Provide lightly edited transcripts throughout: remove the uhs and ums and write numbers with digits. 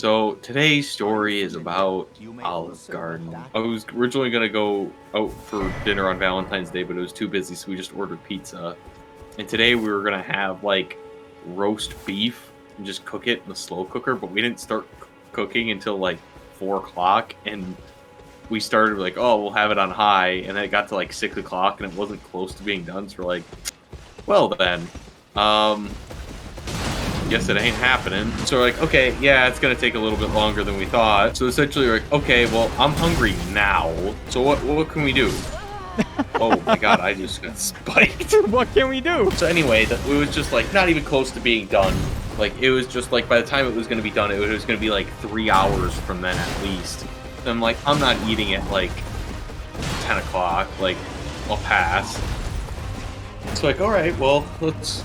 So today's story is about Olive Garden. I was originally gonna go out for dinner on Valentine's Day, but it was too busy, so we just ordered pizza. And today we were gonna have like roast beef and just cook it in the slow cooker, but we didn't start cooking until like 4 o'clock, and we started like, oh, we'll have it on high, and then it got to like 6 o'clock, and it wasn't close to being done. So we're like, well then, um, guess it ain't happening. So we're like, okay, yeah, it's gonna take a little bit longer than we thought. So essentially, we're like, okay, well, I'm hungry now. So what can we do? Oh my god, I just got spiked. What can we do? So anyway, it was just like not even close to being done. Like it was just like by the time it was gonna be done, it was gonna be like 3 hours from then at least. And I'm like, I'm not eating at like 10 o'clock. Like, I'll pass. It's like, all right, well, let's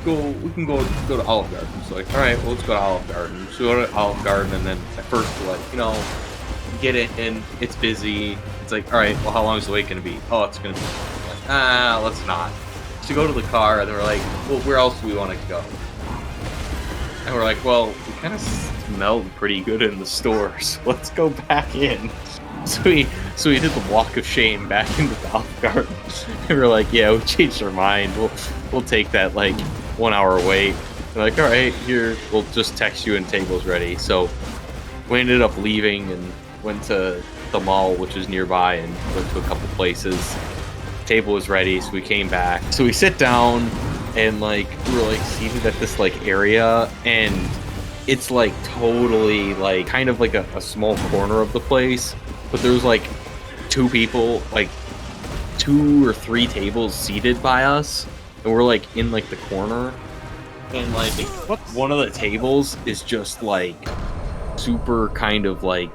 go. We can go to Olive Garden. So like, all right, well, let's go to Olive Garden. So we go to Olive Garden, and then at first we're like, get it, and it's busy. It's like, all right, well, how long is the wait gonna be? Oh, it's gonna be like, let's not. So we go to the car, and then we're like, well, where else do we want to go? And we're like, well, we kind of smelled pretty good in the store, so let's go back in. So we did the walk of shame back into the Olive Garden. And we're like, yeah, we changed our mind. We'll take that like 1 hour wait. We're like, all right, here, we'll just text you and table's ready. So we ended up leaving and went to the mall, which is nearby, and went to a couple places. Table was ready, so we came back. So we sit down and like we were like seated at this like area, and it's like totally like kind of like a small corner of the place. But there was like two people, like 2 or 3 tables seated by us, and we're like in like the corner, and like one of the tables is just like super kind of like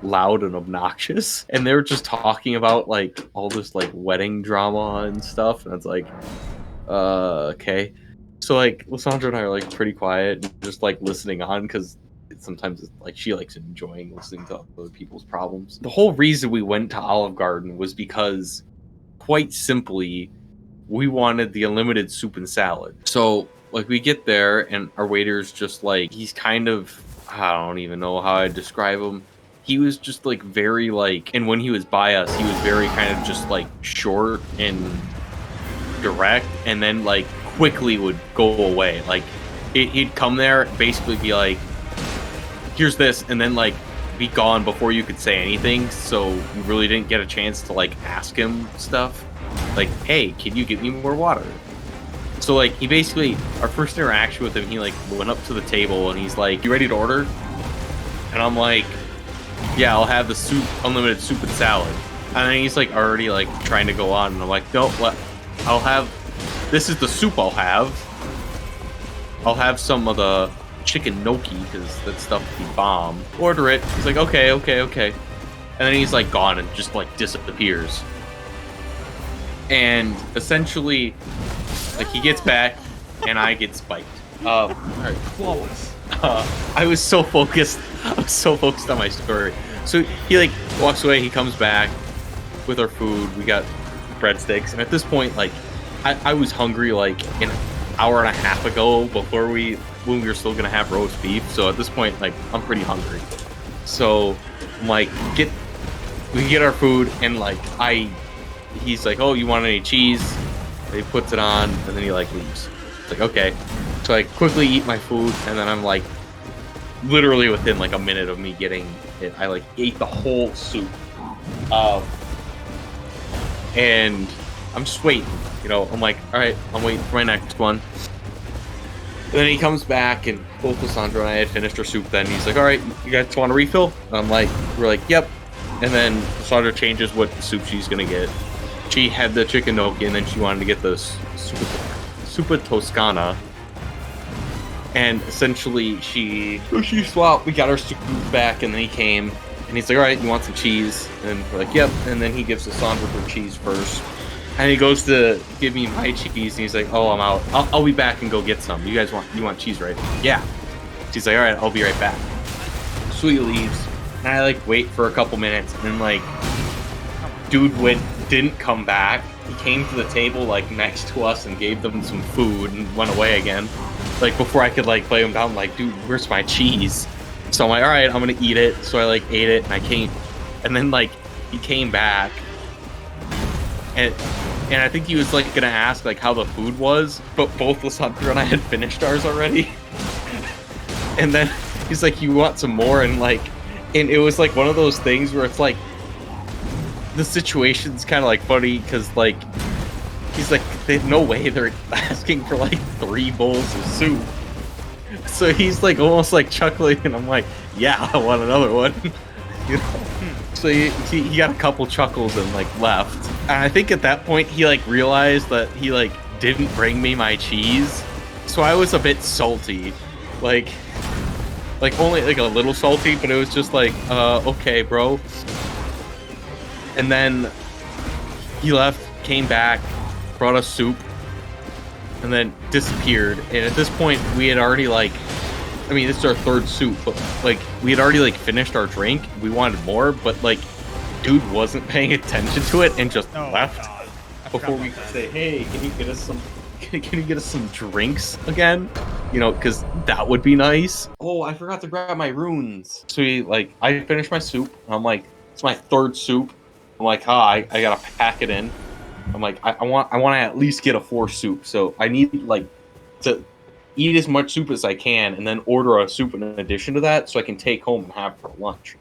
loud and obnoxious, and they were just talking about like all this like wedding drama and stuff, and it's like, okay. So like Lissandra and I are like pretty quiet, and just like listening on because sometimes it's like she likes enjoying listening to other people's problems. The whole reason we went to Olive Garden was because, quite simply, we wanted the unlimited soup and salad. So like we get there and our waiter's just like, he's kind of, I don't even know how I'd describe him. He was just like very like, and when he was by us, he was very kind of just like short and direct, and then like quickly would go away. Like he'd come there, basically be like, here's this, and then like be gone before you could say anything. So you really didn't get a chance to like ask him stuff like, hey, can you get me more water? So like he basically, our first interaction with him, he like went up to the table and he's like, you ready to order? And I'm like, yeah, I'll have the soup, unlimited soup and salad. And then he's like already like trying to go on, and I'm like, no, what? I'll have, this is the soup I'll have some of the chicken gnocchi, because that stuff would be bomb. Order it. He's like, okay. And then he's like gone and just like disappears. And essentially, like he gets back and I get spiked. All right. Flawless. I was so focused. On my story. So he like walks away. He comes back with our food. We got breadsticks, and at this point, like I was hungry like an hour and a half ago when we were still gonna have roast beef. So at this point, like I'm pretty hungry. So I'm like, we get our food, and like he's like, oh, you want any cheese? And he puts it on, and then he like leaves. It's like, okay. So I quickly eat my food, and then I'm like, literally within like a minute of me getting it, I like ate the whole soup. And I'm just waiting, I'm like, all right, I'm waiting for my next one. And then he comes back, and both Lissandra and I had finished our soup then. He's like, all right, you guys want a refill? And I'm like, we're like, yep. And then Lissandra changes what soup she's gonna get. She had the chicken gnocchi, and then she wanted to get the Super Toscana. And essentially, she swapped. We got our soup back, and then he came, and he's like, all right, you want some cheese? And we're like, yep. And then he gives Lissandra her cheese first. And he goes to give me my cheese, and he's like, oh, I'm out. I'll be back and go get some. You want cheese, right? Yeah. She's like, all right, I'll be right back. So he leaves, and I like wait for a couple minutes, and then like, dude didn't come back. He came to the table like next to us and gave them some food and went away again. Like before I could like play him down, like, dude, where's my cheese? So I'm like, all right, I'm gonna eat it. So I like ate it, and I came, and then like he came back, and I think he was like gonna ask like how the food was, but both Lysandra and I had finished ours already. And then he's like, "You want some more?" And it was like one of those things where it's like the situation's kind of like funny because like he's like, "No way they're asking for like 3 bowls of soup." So he's like almost like chuckling, and I'm like, "Yeah, I want another one." You know? So he got a couple chuckles and like left. And I think at that point he like realized that he like didn't bring me my cheese. So I was a bit salty. Like only like a little salty, but it was just like, okay, bro. And then he left, came back, brought us soup, and then disappeared. And at this point, we had already like, I mean, this is our 3rd soup, but like we had already like finished our drink. We wanted more, but like, dude wasn't paying attention to it and just left before we could say, "Hey, can you get us some? Can you get us some drinks again?" You know, because that would be nice. Oh, I forgot to grab my runes. So I finished my soup. I'm like, it's my 3rd soup. I'm like, I gotta pack it in. I'm like, I want to at least get a 4 soup. So I need like to eat as much soup as I can, and then order a soup in addition to that, so I can take home and have for lunch.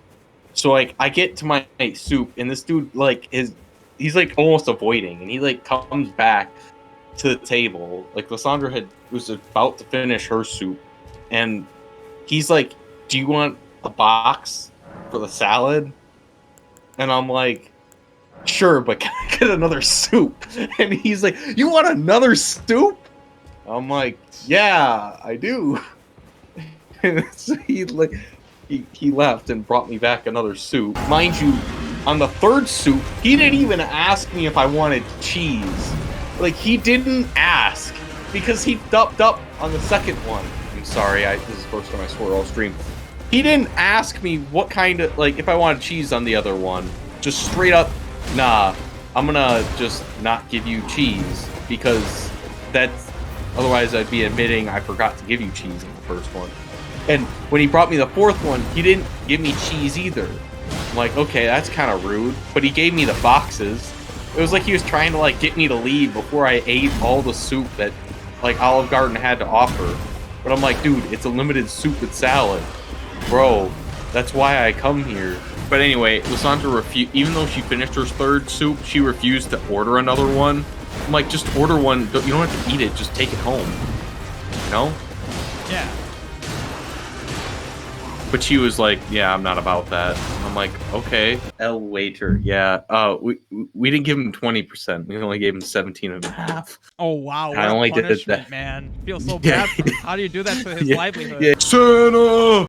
So like, I get to my soup, and this dude like he's like almost avoiding, and he like comes back to the table. Like Lysandra was about to finish her soup, and he's like, "Do you want a box for the salad?" And I'm like, "Sure, but can I get another soup?" And he's like, "You want another soup?" I'm like, "Yeah, I do." And so he left and brought me back another soup. Mind you, on the 3rd soup, he didn't even ask me if I wanted cheese. Like, he didn't ask because he dumped up on the 2nd one. I'm sorry, this is the first time I swore all stream. He didn't ask me what kind of, like, if I wanted cheese on the other one. Just straight up, nah, I'm gonna just not give you cheese because otherwise I'd be admitting I forgot to give you cheese in the 1st one. And when he brought me the 4th one, he didn't give me cheese either. I'm like, okay, that's kind of rude. But he gave me the boxes. It was like he was trying to like get me to leave before I ate all the soup that like Olive Garden had to offer. But I'm like, dude, it's a limited soup with salad. Bro, that's why I come here. But anyway, Lysandra refused, even though she finished her 3rd soup, she refused to order another one. I'm like, just order one. You don't have to eat it. Just take it home. You know? Yeah. But she was like, "Yeah, I'm not about that." I'm like, "Okay." El waiter, yeah. We didn't give him 20%. We only gave him 17.5. Oh wow, what I only a did punishment, that. man. I feel so Yeah. bad. How do you do that to his livelihood? Yeah. Santa!